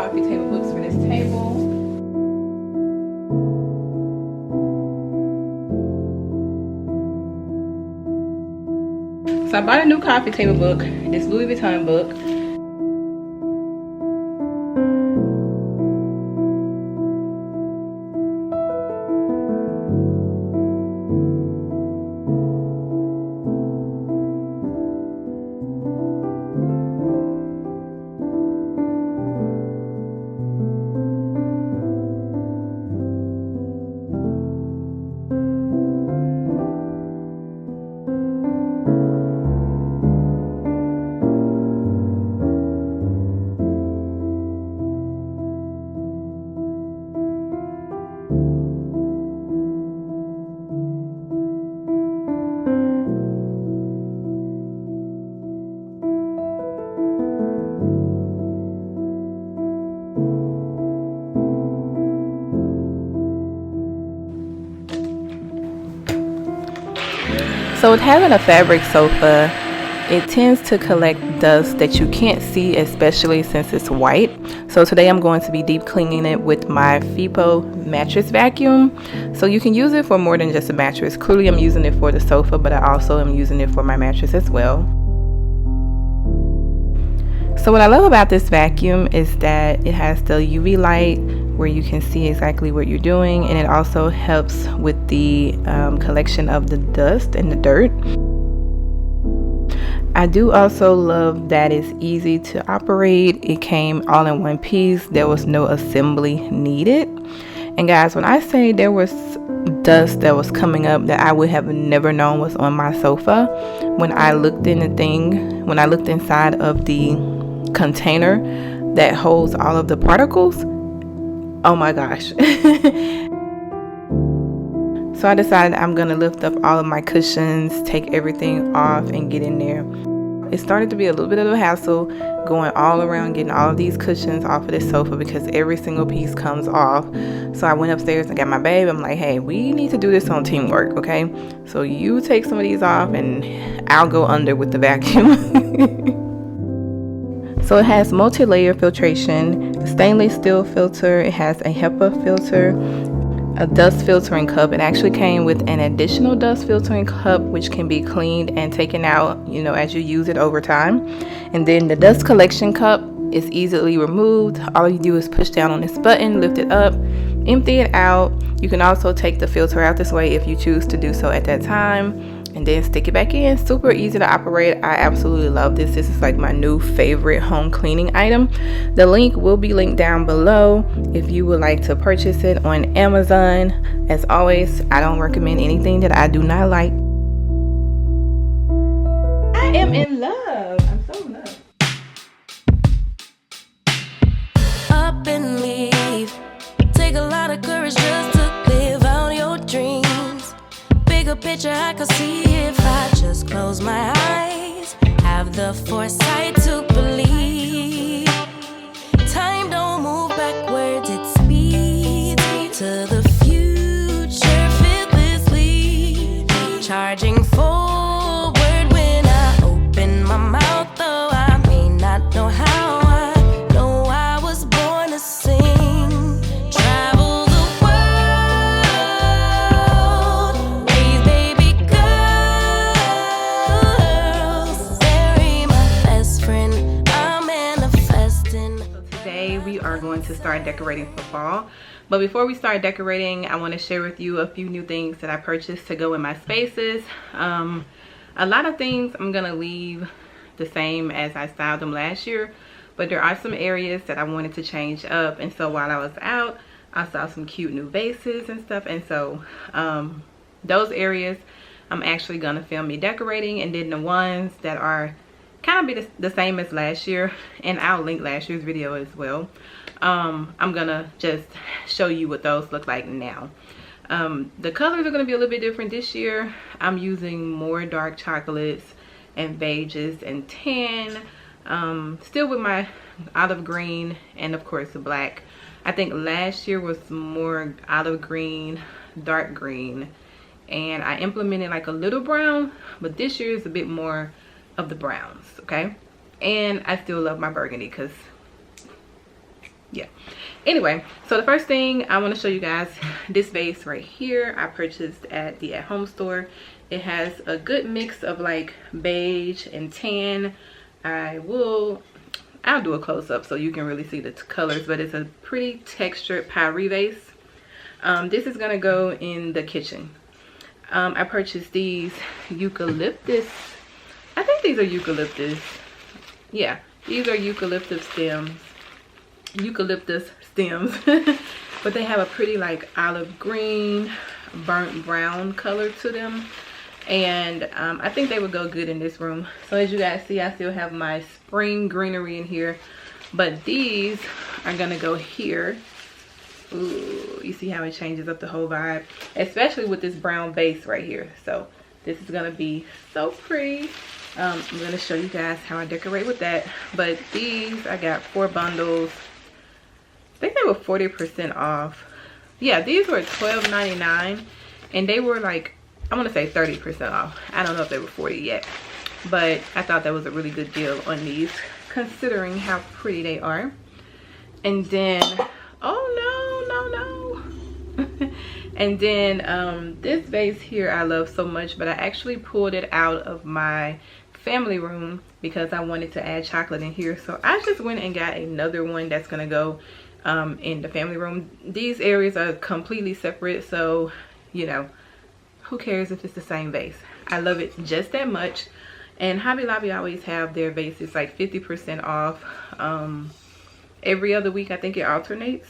coffee table books for this table. So I bought a new coffee table book, this Louis Vuitton book. So with having a fabric sofa, it tends to collect dust that you can't see, especially since it's white. So today I'm going to be deep cleaning it with my FIPO mattress vacuum. So you can use it for more than just a mattress. Clearly I'm using it for the sofa, but I also am using it for my mattress as well. So what I love about this vacuum is that it has the UV light where you can see exactly what you're doing, and it also helps with the collection of the dust and the dirt. I do also love that it's easy to operate. It came all in one piece. There was no assembly needed. And guys, when I say there was dust that was coming up that I would have never known was on my sofa, when I looked inside of the container that holds all of the particles, oh my gosh. So I decided I'm gonna lift up all of my cushions, take everything off, and get in there. It started to be a little bit of a hassle going all around getting all of these cushions off of this sofa because every single piece comes off. So I went upstairs and got my babe. I'm like, hey, we need to do this on teamwork, okay? So you take some of these off and I'll go under with the vacuum. So it has multi-layer filtration, stainless steel filter, it has a HEPA filter, a dust filtering cup. It actually came with an additional dust filtering cup which can be cleaned and taken out, you know, as you use it over time. And then the dust collection cup is easily removed. All you do is push down on this button, lift it up, empty it out. You can also take the filter out this way if you choose to do so at that time, and then stick it back in. Super easy to operate. I absolutely love this. This is like my new favorite home cleaning item. The link will be linked down below if you would like to purchase it on Amazon. As always, I don't recommend anything that I do not like. I am in love. I'm so in love. Up and leave. Take a lot of courage just to live out your dreams. Bigger picture I could see if I just close my eyes. Have the foresight to believe. Time don't move backwards, it speeds to the future fearlessly. Charging forward when I open my mouth, though I may not know how. I know I was born to sing. Travel the world, raise baby girls, bury my best friend, I'm manifesting. So today we are going to start decorating for fall. But before we start decorating, I want to share with you a few new things that I purchased to go in my spaces. A lot of things I'm going to leave the same as I styled them last year, but there are some areas that I wanted to change up. And so while I was out, I saw some cute new vases and stuff. And so those areas I'm actually going to film me decorating. And then the ones that are kind of be the same as last year, and I'll link last year's video as well. I'm gonna just show you what those look like now. The colors are gonna be a little bit different this year. I'm using more dark chocolates and beiges and tan, still with my olive green and of course the black. I think last year was more olive green, dark green, and I implemented like a little brown, but this year is a bit more of the browns, okay? And I still love my burgundy because yeah. Anyway, so the first thing I want to show you guys, this vase right here I purchased at the at-home store. It has a good mix of like beige and tan. I'll do a close-up so you can really see the colors, but it's a pretty textured powdery vase. This is gonna go in the kitchen. I purchased these eucalyptus, I think these are eucalyptus. Yeah, these are eucalyptus stems, but they have a pretty like olive green, burnt brown color to them. And I think they would go good in this room. So as you guys see, I still have my spring greenery in here, but these are gonna go here. Ooh, you see how it changes up the whole vibe, especially with this brown base right here. So this is gonna be so pretty. I'm gonna show you guys how I decorate with that. But these, I got 4 bundles. I think they were 40% off. Yeah, these were $12.99, and they were like, I want to say 30% off. I don't know if they were 40 yet, but I thought that was a really good deal on these, considering how pretty they are. And then, oh no. And then this vase here I love so much, but I actually pulled it out of my family room because I wanted to add chocolate in here. So I just went and got another one that's gonna go in the family room. These areas are completely separate, so you know, who cares if it's the same vase? I love it just that much. And Hobby Lobby always have their vases like 50% off. Every other week, I think it alternates.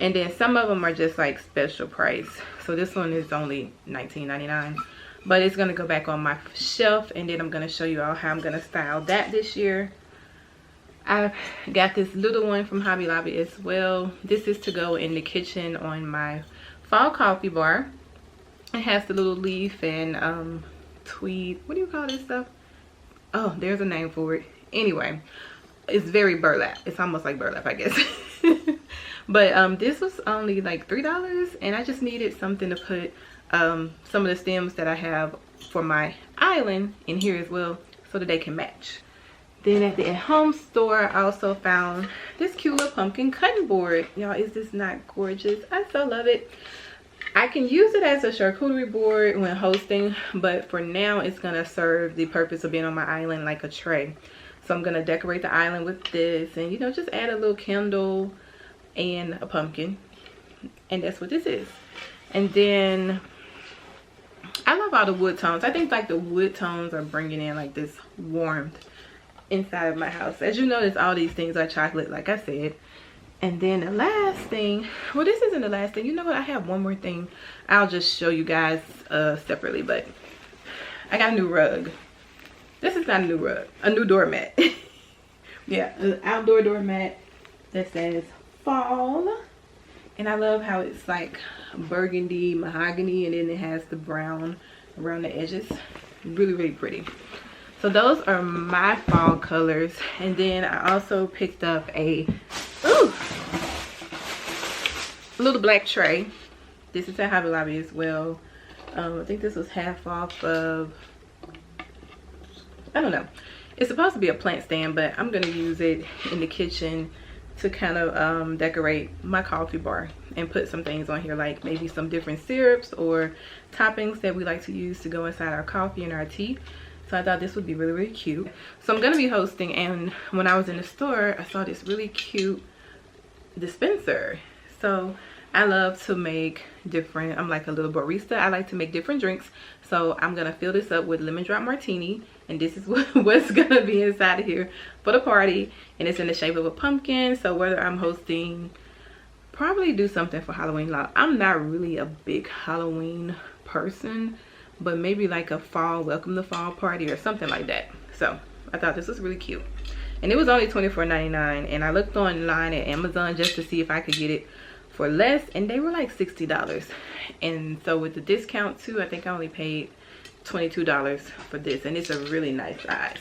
And then some of them are just like special price. So this one is only $19.99. But it's gonna go back on my shelf, and then I'm gonna show you all how I'm gonna style that this year. I got this little one from Hobby Lobby as well. This is to go in the kitchen on my fall coffee bar. It has the little leaf and tweed, what do you call this stuff? Oh, there's a name for it. Anyway, it's very burlap. It's almost like burlap, I guess. But this was only like $3, and I just needed something to put some of the stems that I have for my island in here as well, so that they can match. Then at the at-home store, I also found this cute little pumpkin cutting board. Y'all, is this not gorgeous? I so love it. I can use it as a charcuterie board when hosting, but for now it's gonna serve the purpose of being on my island like a tray. So I'm gonna decorate the island with this, and you know, just add a little candle and a pumpkin, and that's what this is. And then I love all the wood tones. I think like the wood tones are bringing in like this warmth inside of my house. As you notice, all these things are chocolate, like I said. And then the last thing, well, this isn't the last thing. You know what? I have one more thing. I'll just show you guys separately, but I got a new rug. This is not a new rug, a new doormat. Yeah, an outdoor doormat that says fall. And I love how it's like burgundy, mahogany, and then it has the brown around the edges. Really, really pretty. So those are my fall colors. And then I also picked up a little black tray. This is at Hobby Lobby as well. I think this was half off of, I don't know. It's supposed to be a plant stand, but I'm gonna use it in the kitchen to kind of decorate my coffee bar and put some things on here, like maybe some different syrups or toppings that we like to use to go inside our coffee and our tea. So I thought this would be really, really cute. So I'm gonna be hosting, and when I was in the store, I saw this really cute dispenser. So I love to make different, I'm like a little barista. I like to make different drinks. So I'm gonna fill this up with lemon drop martini, and this is what's gonna be inside of here for the party. And it's in the shape of a pumpkin. So whether I'm hosting, probably do something for Halloween. I'm not really a big Halloween person, but maybe like a fall, welcome to fall party or something like that. So I thought this was really cute. And it was only $24.99, and I looked online at Amazon just to see if I could get it for less, and they were like $60. And so with the discount too, I think I only paid $22 for this, and it's a really nice size.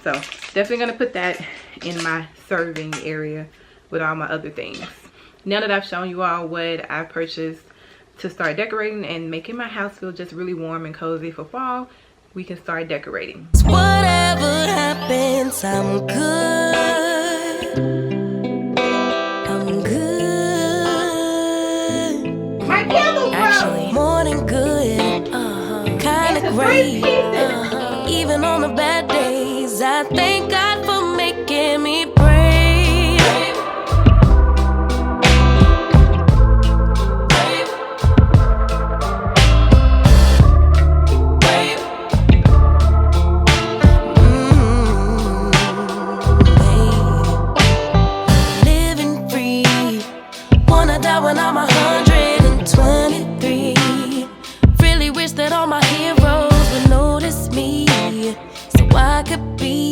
So definitely gonna put that in my serving area with all my other things. Now that I've shown you all what I purchased to start decorating and making my house feel just really warm and cozy for fall, we can start decorating. Whatever happens, I'm good. Even on the bad days, I thank God for making me brave. Living free, wanna die when I'm 123. Really wish that all my heroes would notice me, so I could be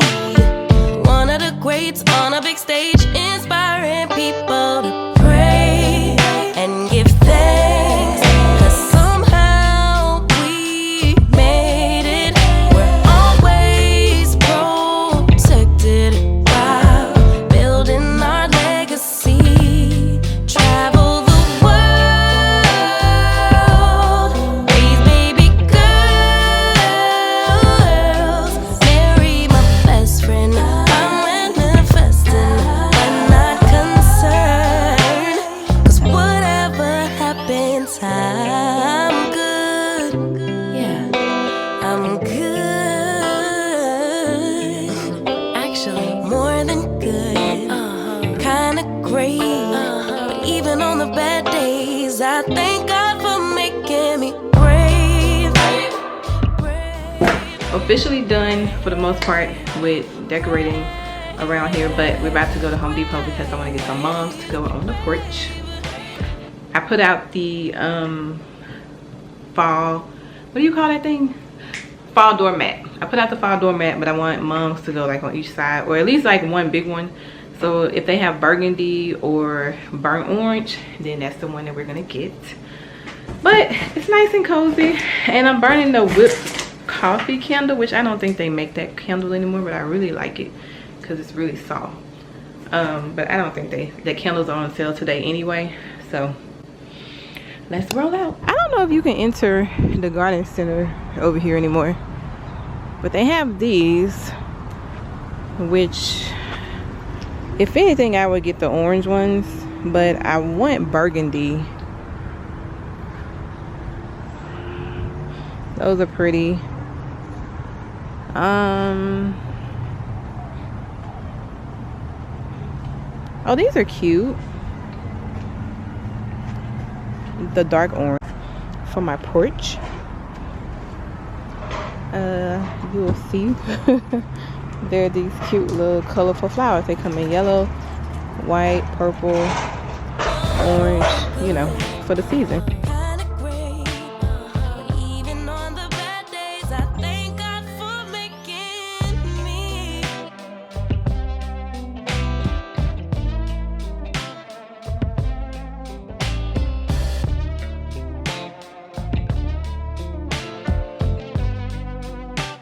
one of the greats on a big stage, inspiring people to pray and give thanks, 'cause somehow we made it. We're always protected while building our legacy. Travel the world, raise baby girls, marry my best friend. I'm manifesting, but not concerned, 'cause whatever happens, I'm good. Yeah, I'm good. Actually, more than good. Kinda great. But even on the bad days, I thank God for making me brave. Officially done for the most part with decorating around here, but we're about to go to Home Depot because I want to get some mums to go on the porch. I put out the fall, what do you call that thing? Fall doormat. I put out the fall doormat, but I want mums to go like on each side, or at least like one big one. So if they have burgundy or burnt orange, then that's the one that we're gonna get. But it's nice and cozy, and I'm burning the whipped coffee candle, which I don't think they make that candle anymore, but I really like it because it's really soft. But I don't think the candles are on sale today anyway, so let's roll out. I don't know if you can enter the garden center over here anymore, but they have these, which if anything I would get the orange ones, but I want burgundy. Those are pretty. Oh, these are cute. The dark orange for my porch. You will see they're these cute little colorful flowers. They come in yellow, white, purple, orange, you know, for the season.